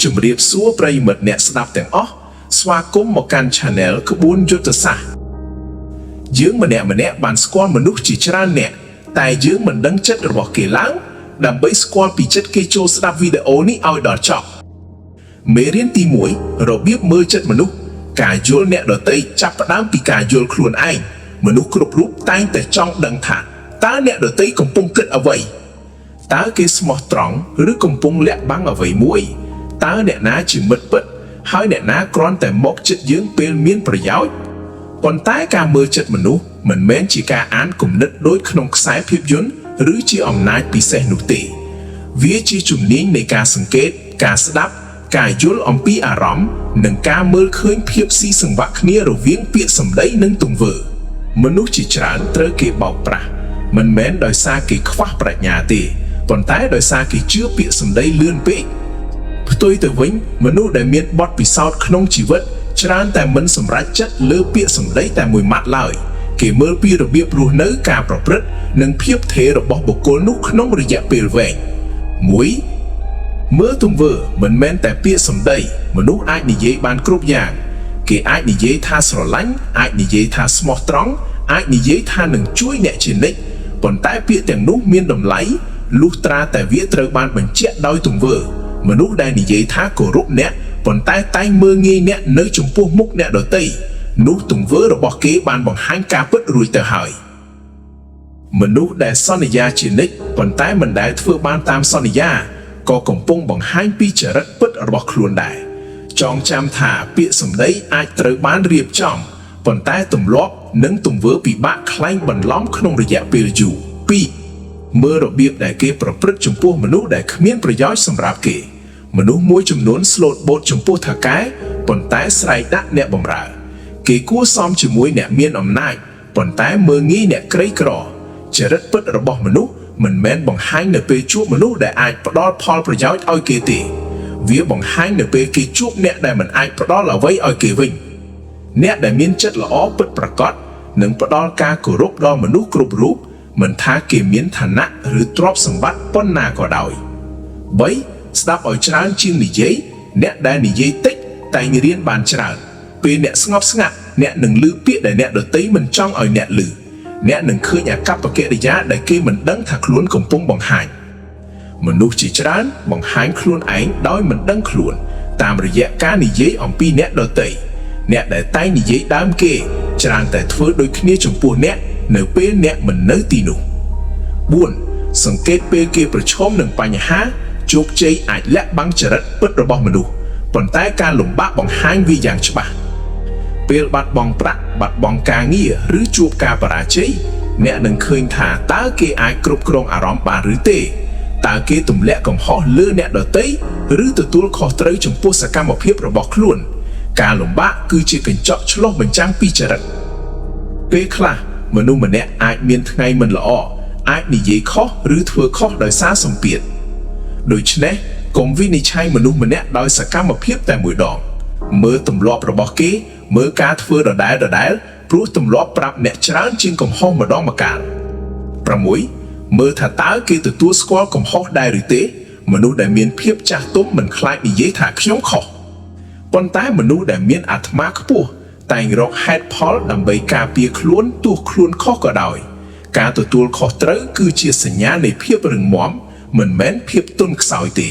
ជំរាបសួរប្រិយមិត្តអ្នកស្ដាប់ទាំងអស់ស្វាគមន៍មកកាន់ Channel ក្បួនយុទ្ធសាស្ត្រយើងម្នាក់បានស្គាល់មនុស្សជាច្រើនអ្នកតែយើងមិនដឹងចិត្តរបស់គេឡើងដើម្បីស្គាល់ពីចិត្តគេចូលស្ដាប់វីដេអូនេះឲ្យដល់ចប់មេរៀនទី1របៀបមើលចិត្តមនុស្សការយល់អ្នកដទៃចាប់ផ្ដើមពីការយល់ខ្លួនឯងមនុស្សគ្រប់រូបតែងតែចង់ដឹងថាតើអ្នកដទៃកំពុងគិតអ្វីតើគេស្មោះត្រង់ឬកំពុងលាក់បាំងអ្វីមួយតើអ្នកណាជាមិត្តពិតហើយអ្នកណាគ្រាន់តែមកចិត្តយើងពេលមានប្រយោជន៍ប៉ុន្តែការមើលចិត្តមនុស្សមិនមែនជាការអានគំនិតដូចក្នុងខ្សែភាពយន្តឬជាអំណាចពិសេសនោះទេវាជាជំនាញនៃការសង្កេតការស្ដាប់ការយល់អំពីអារម្មណ៍និងការមើលឃើញភាពស៊ីសង្វាក់គ្នារវាងពាក្យសម្ដីនិងទង្វើមនុស្សជាច្រើនត្រូវគេបោកប្រាស់មិនមែនដោយសារគេខ្វះប្រាជ្ញាទេប៉ុន្តែដោយសារគេជឿពាក្យសម្ដីលឿនពេកផ្ទុយទៅវិញមនុស្សដែលមានបទពិសោធន៍ក្នុងជីវិតច្រើនតែមិនសម្រេចចិត្តលើពាក្យសម្ដីតែមួយម៉ាត់ឡើយគេមើលពីរបៀបរស់នៅការប្រព្រឹត្តនិងភាពថេររបស់បុគ្គលនោះក្នុងរយៈពេលវែង1មើលទង្វើមិនមែនតែពាក្យសម្ដីមនុស្សអាចនិយាយបានគ្រប់យ៉ាងគេអាចនិយាយថាស្រឡាញ់អាចនិយាយថាស្មោះត្រង់អាចនិយាយថានឹងជួយអ្នកជានិច្ចប៉ុន្តែពាក្យទាំងនោះមានតម្លៃលុះត្រាតែវាត្រូវបានបញ្ជាក់ដោយទង្វើមនុស្សដែលនិយាយថាគោរពអ្នកប៉ុន្តែតែងមើលងាយអ្នកនៅចំពោះមុខអ្នកដទៃនោះទង្វើរបស់គេបានបង្ហាញការពិតរួចទៅហើយមនុស្សដែលសន្យាជានិច្ចប៉ុន្តែមិនដែលធ្វើបានតាមសន្យាក៏កំពុងបង្ហាញពីចរិតពិតរបស់ខ្លួនដែរចងចាំថាពាក្យសម្ដីអាចត្រូវបានរៀបចំប៉ុន្តែទម្លាប់និងទង្វើពិបាកក្លែងបន្លំក្នុងរយៈពេលយូរ2មើលរបៀបដែលគេប្រព្រឹត្តចំពោះមនុស្សដែលគ្មានប្រយោជន៍សម្រាប់គេមនុស្សមួយចំនួនស្លូតបូតចំពោះថៅកែប៉ុន្តែស្រែកដាក់អ្នកបម្រើគេគួរសមជាមួយអ្នកមានអំណាចប៉ុន្តែមើលងាយអ្នកក្រីក្រចរិតពិតរបស់មនុស្សមិនមែនបង្ហាញនៅពេលជួបមនុស្សដែលអាចផ្ដល់ផលប្រយោជន៍ឲ្យគេទេវាបង្ហាញនៅពេលគេជួបអ្នកដែលមិនអាចផ្ដល់អ្វីឲ្យគេវិញអ្នកដែលមានចិត្តល្អពិតប្រាកដនឹងផ្ដល់ការគោរពដល់មនុស្សគ្រប់រូបមិនថាគេមានឋានៈឬទ្រព្យសម្បត្តិប៉ុណ្ណាក៏ដោយ3ស្ដាប់ឲ្យច្រើនជាងនិយាយអ្នកដែលនិយាយតិចតែងរៀនបានច្រើនពេលអ្នកស្ងប់ស្ងាត់អ្នកនឹងឮពាក្យដែលអ្នកដទៃមិនចង់ឲ្យអ្នកឮអ្នកនឹងឃើញអាកប្បកិរិយាដែលគេមិនដឹងថាខ្លួនកំពុងបង្ហាញមនុស្សជាច្រើនបង្ហាញខ្លួនឯងដោយមិនដឹងខ្លួនតាមរយៈការនិយាយអំពីអ្នកដទៃអ្នកដែលតែងនិយាយដើមគេច្រើនតែធ្វើដូចគ្នាចំពោះអ្នកនៅពេលអ្នកមិននៅទីនោះ4សង្កេតពេលគេប្រឈមនឹងបញ្ហាជោគជ័យអាចលាក់បាំងចរិតពិតរបស់មនុស្សប៉ុន្តែការលំបាកបង្ហាញវាយ៉ាងច្បាស់ពេលបាត់បង់ប្រាក់បាត់បង់ការងារឬជួបការបរាជ័យអ្នកនឹងឃើញថាតើគេអាចគ្រប់គ្រងអារម្មណ៍បានឬទេតើគេទម្លាក់កំហុសលើអ្នកដទៃឬទទួលខុសត្រូវចំពោះសកម្មភាពរបស់ខ្លួនការលំបាកគឺជាកញ្ចក់ឆ្លុះបញ្ចាំងពីចរិតពេលខ្លះមនុស្សម្នាក់អាចមានថ្ងៃមិនល្អអាចនិយាយខុសឬធ្វើខុសដោយសារសម្ពាធដូច្នេះកុំវិនិច្ឆ័យមនុស្សម្នាក់ដោយសកម្មភាពតែមួយដងមើលទម្លាប់របស់គេមើលការធ្វើដដែលព្រោះទម្លាប់ប្រាប់អ្នកច្រើនជាងកំហុសម្ដងម្កាល6មើលថាតើគេទទួលស្គាល់កំហុសដែរឬទេមនុស្សដែលមានភាពចាស់ទុំមិនខ្លាចនិយាយថាខ្ញុំខុសប៉ុន្តែមនុស្សដែលមានអាត្មាខ្ពស់តែងរកហេតុផលដើម្បីការពារខ្លួនទោះខ្លួនខុសក៏ដោយការទទួលខុសត្រូវគឺជាសញ្ញានៃភាពរឹងមាំមិនមែនភាពទន់ខ្សោយទេ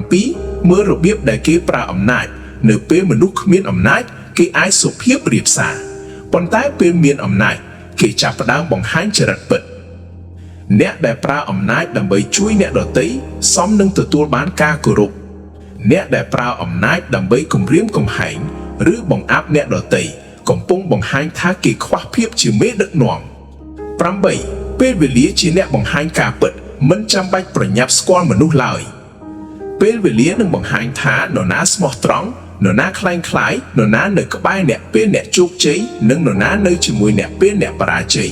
7មើលរបៀបដែលគេប្រើអំណាចនៅពេលមនុស្សគ្មានអំណាចគេអាចសុភាពរាបសារប៉ុន្តែពេលមានអំណាចគេចាប់ផ្ដើមបង្ហាញចរិតពិតអ្នកដែលប្រើអំណាចដើម្បីជួយអ្នកដទៃសមនឹងទទួលបានការគោរពអ្នកដែលប្រើអំណាចដើម្បីគំរាមកំហែងឬបង្អាប់អ្នកដទៃកំពុងបង្ហាញថាគេខ្វះភាពជាមេដឹកនាំ8ពេលវេលាជាអ្នកបង្ហាញការពិតមិនចាំបាច់ប្រញាប់ស្គាល់មនុស្សឡើយពេលវេលានឹងបង្ហាញថានរណាស្មោះត្រង់នរណាខ្លាំងខ្លាយនរណានៅក្បែរអ្នកពេលអ្នកជោគជ័យនិងនរណានៅជាមួយអ្នកពេលអ្នកបរាជ័យ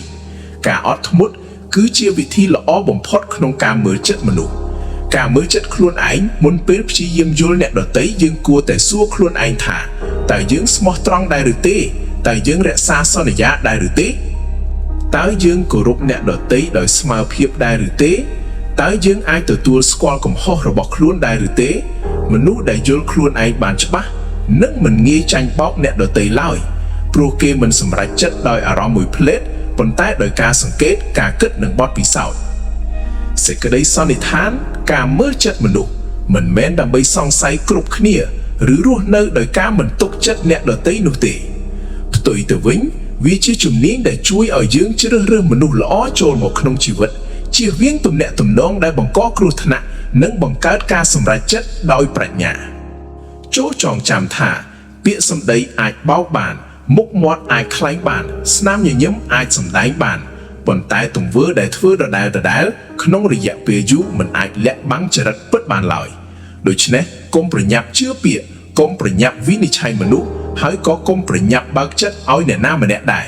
ការអត់ធ្មត់គឺជាវិធីល្អបំផុតក្នុងការមើលចិត្តមនុស្សការមើលចិត្តខ្លួនឯងមុនពេលព្យាយាមយល់អ្នកដទៃយើងគួរតែសួរខ្លួនឯងថាតើយើងស្មោះត្រង់ដែរឬទេតើយើងរក្សាសន្យាដែរឬទេតើយើងគោរពអ្នកដទៃដោយស្មើភាពដែរឬទេតើយើងអាចទទួលស្គាល់កំហុសរបស់ខ្លួនដែរឬទេ មនុស្សដែលយល់ខ្លួនឯងបានច្បាស់នឹងមិនងាយចាញ់បោកអ្នកដទៃឡើយព្រោះគេមិនសម្រេចចិត្តដោយអារម្មណ៍មួយភ្លែតប៉ុន្តែដោយការសង្កេតការគិតនិងបទពិសោធន៍សេចក្តីសន្និដ្ឋានការមើលចិត្តមនុស្សមិនមែនដើម្បីសង្ស័យគ្រប់គ្នាឬរស់នៅដោយការមិនទុកចិត្តអ្នកដទៃនោះទេផ្ទុយទៅវិញវាជាជំនាញដែលជួយឲ្យយើងជ្រើសរើសមនុស្សល្អចូលមកក្នុងជីវិតជៀសវាងទំនាក់ទំនងដែលបង្កគ្រោះថ្នាក់និងបង្កើតការសម្រេចចិត្តដោយប្រាជ្ញាចូលចងចាំថាពាក្យសម្ដីអាចបោកបានមុខមាត់អាចក្លែងបានស្នាមញញឹមអាចសម្ដែងបានប៉ុន្តែទង្វើដែលធ្វើដដែលក្នុងរយៈពេលយូរមិនអាចលាក់បាំងចរិតពិតបានឡើយដូច្នេះកុំប្រញាប់ជឿពាក្យកុំប្រញាប់វិនិច្ឆ័យមនុស្សហើយក៏កុំប្រញាប់បើកចិត្តឲ្យអ្នកណាម្នាក់ដែរ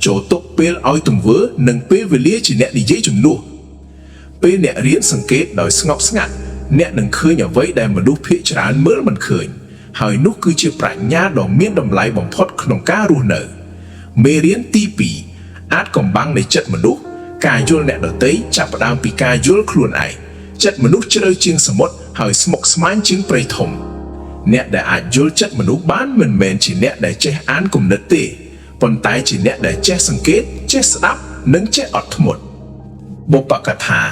ចូលទុកពេលឲ្យទង្វើនិងពេលវេលាជាអ្នកនិយាយជំនួសពេលអ្នករៀនសង្កេតដោយស្ងប់ស្ងាត់អ្នកនឹងឃើញអ្វីដែលមនុស្សភាគច្រើនមើលមិនឃើញហើយនោះគឺជាប្រាជ្ញាដ៏មានតម្លៃបំផុតក្នុងការរស់នៅមេរៀនទី2អាចកំបាំងនៃចិត្តមនុស្សការយល់អ្នកដទៃចាប់ផ្ដើមពីការយល់ខ្លួនឯងចិត្តមនុស្សជ្រៅជាងសមុទ្រហើយស្មុគស្មាញជាងព្រៃធំអ្នកដែលអាចយល់ចិត្តមនុស្សបានមិនមែនជាអ្នកដែលចេះអានគំនិតទេប៉ុន្តែជាអ្នកដែលចេះសង្កេតចេះស្ដាប់និងចេះអត់ធ្មត់បុព្វកថា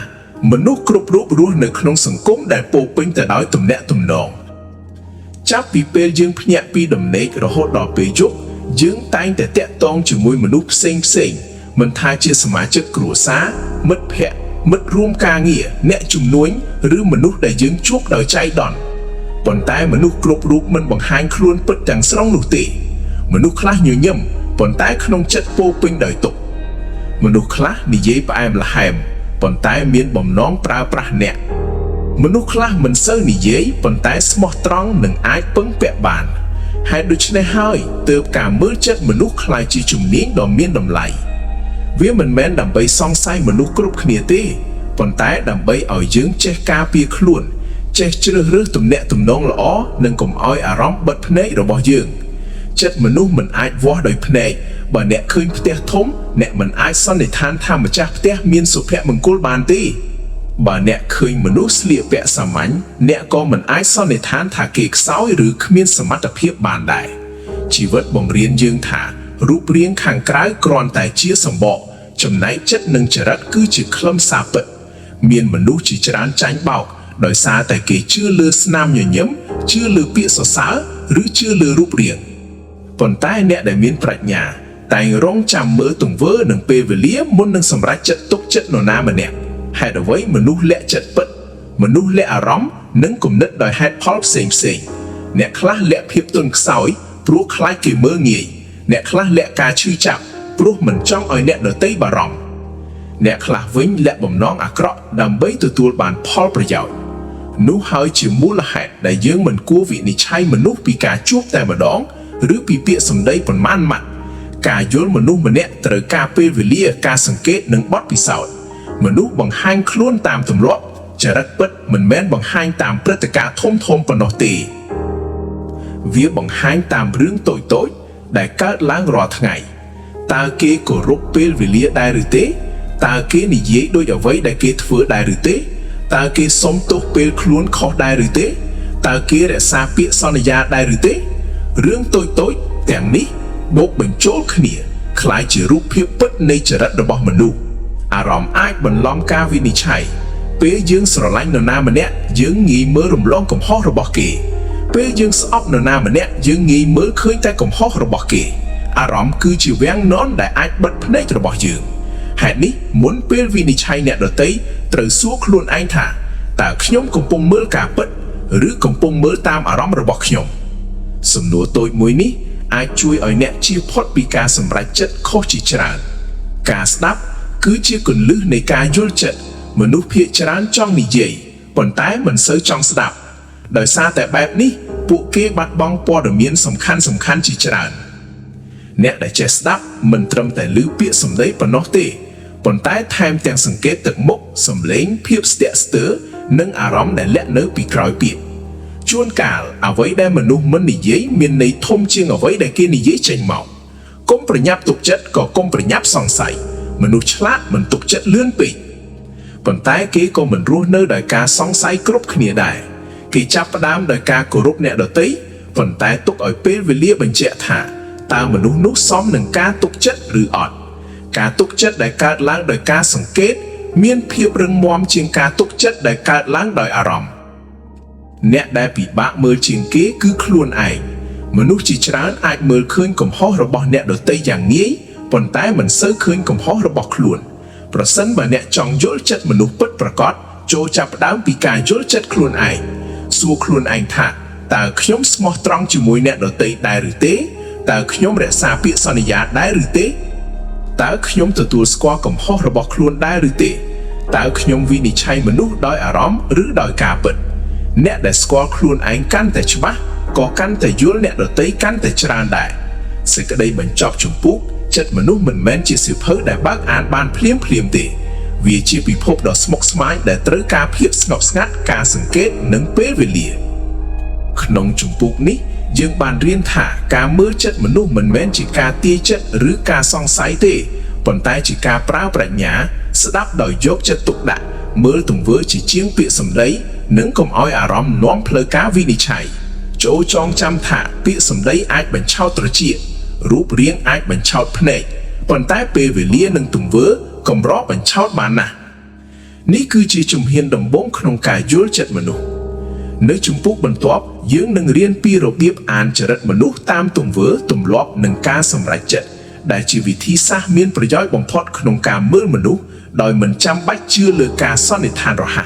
មនុស្សគ្រប់រូបរស់នៅក្នុងសង្គមដែលពោរពេញទៅដោយទំនាក់ទំនងចាប់ពីពេលយើងភ្ញាក់ពីដំណេករហូតដល់ពេលយប់យើងតែងតែតាក់ទងជាមួយមនុស្សផ្សេងមិនថាជាសមាជិកគ្រួសារមិត្តភ័ក្តិមិត្តរួមការងារអ្នកជំនួញឬមនុស្សដែលយើងជួបដោយចៃដន្យប៉ុន្តែមនុស្សគ្រប់រូបមិនបង្ហាញខ្លួនពិតទាំងស្រុងនោះទេមនុស្សខ្លះញញឹមប៉ុន្តែក្នុងចិត្តពោរពេញដោយទុក្ខមនុស្សខ្លះនិយាយផ្អែមល្ហែមប៉ុន្តែមានបំណងប្រើប្រាស់អ្នកមនុស្សខ្លះមិនសូវនិយាយប៉ុន្តែស្មោះត្រង់និងអាចពឹងពាក់បានហេតុដូច្នេះហើយទើបការមើលចិត្តមនុស្សក្លាយជាជំនាញដ៏មានតម្លៃវាមិនមែនដើម្បីសង្ស័យមនុស្សគ្រប់គ្នាទេប៉ុន្តែដើម្បីឲ្យយើងចេះការពារខ្លួនចេះជ្រើសរើសទំនាក់ទំនងល្អនិងកុំឲ្យអារម្មណ៍បិទភ្នែករបស់យើងចិត្តមនុស្សមិនអាចវាស់ដោយភ្នែកបើអ្នកឃើញផ្ទះធំអ្នកមិនអាចសន្និដ្ឋានថាម្ចាស់ផ្ទះមានសុភមង្គលបានទេបើអ្នកឃើញមនុស្សស្លៀកពាក់សាមញ្ញអ្នកក៏មិនអាចសន្និដ្ឋានថាគេខ្សោយឬគ្មានសមត្ថភាពបានដែរជីវិតបង្រៀនយើងថារូបរាងខាងក្រៅគ្រាន់តែជាសម្បកចំណែកចិត្តនិងចរិតគឺជាខ្លឹមសារពិតមានមនុស្សជាច្រើនចាញ់បោកដោយសារតែគេជឿលើស្នាមញញឹមជឿលើពាក្យសរសើរឬជឿលើរូបរាងប៉ុន្តែអ្នកដែលមានប្រាជ្ញាតែងរងចាំមើលទង្វើនិងពេលវេលាមុននឹងសម្រេចចិត្តទុកចិត្តនរណាម្នាក់ហេតុអ្វីមនុស្សលាក់ចិត្តពិតមនុស្សលាក់អារម្មណ៍និងគំនិតដោយហេតុផលផ្សេងអ្នកខ្លះលាក់ភាពទន់ខ្សោយព្រោះខ្លាចគេមើលងាយអ្នកខ្លះលាក់ការឈឺចាប់ព្រោះមិនចង់ឲ្យអ្នកដទៃបារម្ភអ្នកខ្លះវិញលាក់បំណងអាក្រក់ដើម្បីទទួលបានផលប្រយោជន៍នោះហើយជាមូលហេតុដែលយើងមិនគួរវិនិច្ឆ័យមនុស្សពីការជួបតែម្ដងឬពីពាក្យសម្ដីប៉ុន្មានម៉ាត់ការយល់មនុស្សម្នាក់ត្រូវការពេលវេលាការសង្កេតនិងបទពិសោធន៍មនុស្សបង្ហាញខ្លួនតាមទម្លាប់ចរិតពិតមិនមែនបង្ហាញតាមព្រឹត្តិការណ៍ធំប៉ុណ្ណោះទេវាបង្ហាញតាមរឿងតូចដែលកើតឡើងរាល់ថ្ងៃតើគេគោរពពេលវេលាដែរឬទេតើគេនិយាយដូចអ្វីដែលគេធ្វើដែរឬទេតើគេសុំទោសពេលខ្លួនខុសដែរឬទេតើគេរក្សាពាក្យសន្យាដែរឬទេរឿងតូចទាំងនេះបូកបញ្ចូលគ្នាคล้ายជារូបភាពពិតនៃចរិតរបស់មនុស្សអារម្មណ៍អាចបន្លំការវិនិច្ឆ័យពេលយើងស្រឡាញ់នរណាម្នាក់យើងងាយមើលរំលងកំហុសរបស់គេពេលយើងស្អប់នរណាម្នាក់យើងងាយមើលឃើញតែកំហុសរបស់គេអារម្មណ៍គឺជាវាំងននដែលអាចបិទភ្នែករបស់យើងហេតុនេះមុនពេលវិនិច្ឆ័យអ្នកដទៃត្រូវសួរខ្លួនឯងថាតើខ្ញុំកំពុងមើលការពិតឬកំពុងមើលតាមអារម្មណ៍របស់ខ្ញុំសំណួរតូចមួយនេះអាចជួយឲ្យអ្នកជៀសផុតពីការសម្រេចចិត្តខុសជាច្រើនការស្ដាប់គឺជាគន្លឹះនៃការយល់ចិត្តមនុស្សភាគច្រើនចង់និយាយប៉ុន្តែមិនសូវចង់ស្ដាប់ដោយសារតែបែបនេះពួកគេបាត់បង់ព័ត៌មានសំខាន់ជាច្រើនអ្នកដែលចេះស្ដាប់មិនត្រឹមតែឮពាក្យសម្ដីប៉ុណ្ណោះទេប៉ុន្តែថែមទាំងសង្កេតទឹកមុខសំឡេងភាពស្ទាក់ស្ទើរនិងអារម្មណ៍ដែលលាក់នៅពីក្រោយពាក្យជួនកាលអ្វីដែលមនុស្សមិននិយាយមានន័យធំជាងអ្វីដែលគេនិយាយចេញមកកុំប្រញាប់ទុកចិត្តក៏កុំប្រញាប់សង្ស័យមនុស្សឆ្លាតមិនទុកចិត្តលឿនពេកប៉ុន្តែគេក៏មិនរស់នៅដោយការសង្ស័យគ្រប់គ្នាដែរ គេចាប់ផ្ដើមដោយការគោរពអ្នកដទៃប៉ុន្តែទុកឲ្យពេលវេលាបញ្ជាក់ថាតើមនុស្សនោះសមនឹងការទុកចិត្តឬអត់ការទុកចិត្តដែលកើតឡើងដោយការសង្កេតមានភាពរឹងមាំជាងការទុកចិត្តដែលកើតឡើងដោយអារម្មណ៍អ្នកដែលពិបាកមើលជាងគេគឺខ្លួនឯងមនុស្សជាច្រើនអាចមើលឃើញកំហុសរបស់អ្នកដទៃយ៉ាងងាយប៉ុន្តែមិនសូវឃើញកំហុសរបស់ខ្លួនប្រសិនបើអ្នកចង់យល់ចិត្តមនុស្សពិតប្រាកដចូលចាប់ផ្ដើមពីការយល់ចិត្តខ្លួនឯងសួរខ្លួនឯងថាតើខ្ញុំស្មោះត្រង់ជាមួយអ្នកដទៃដែរឬទេតើខ្ញុំរក្សាពាក្យសន្យាដែរឬទេតើខ្ញុំទទួលស្គាល់កំហុសរបស់ខ្លួនដែរឬទេតើខ្ញុំវិនិច្ឆ័យមនុស្សដោយអារម្មណ៍ឬដោយការពិតអ្នកដែលស្គាល់ខ្លួនឯងកាន់តែច្បាស់ក៏កាន់តែយល់អ្នកដទៃកាន់តែច្រើនដែរសេចក្តីបញ្ចប់ជំពូកចិត្តមនុស្សមិនមែនជាសៀវភៅដែលបើកអានបានភ្លាមទេវាជាពិភពដ៏ស្មុគស្មាញដែលត្រូវការភាពស្ងប់ស្ងាត់ការសង្កេតនិងពេលវេលាក្នុងជំពូកនេះយើងបានរៀនថាការមើលចិត្តមនុស្សមិនមែនជាការទាយចិត្តឬការសង្ស័យទេប៉ុន្តែជាការប្រើប្រាជ្ញាស្ដាប់ដោយយកចិត្តទុកដាក់មើលទង្វើជាជាងពាក្យសម្ដីនិងកុំឲ្យអារម្មណ៍នាំផ្លូវការវិនិច្ឆ័យចូលចងចាំថាពាក្យសម្ដីអាចបញ្ឆោតត្រចៀករូបរាងអាចបញ្ឆោតភ្នែកប៉ុន្តែពេលវេលានិងទង្វើកម្របញ្ឆោតបានណាស់នេះគឺជាជំហានដំបូងក្នុងការយល់ចិត្តមនុស្សនៅជំពូកបន្ទាប់យើងនឹងរៀនពីរបៀបអានចរិតមនុស្សតាមទង្វើទម្លាប់និងការសម្រេចចិត្តដែលជាវិធីសាស្ត្រមានប្រយោជន៍បំផុតក្នុងការមើលមនុស្សដោយមិនចាំបាច់ជឿលើការសន្និដ្ឋានរហ័ស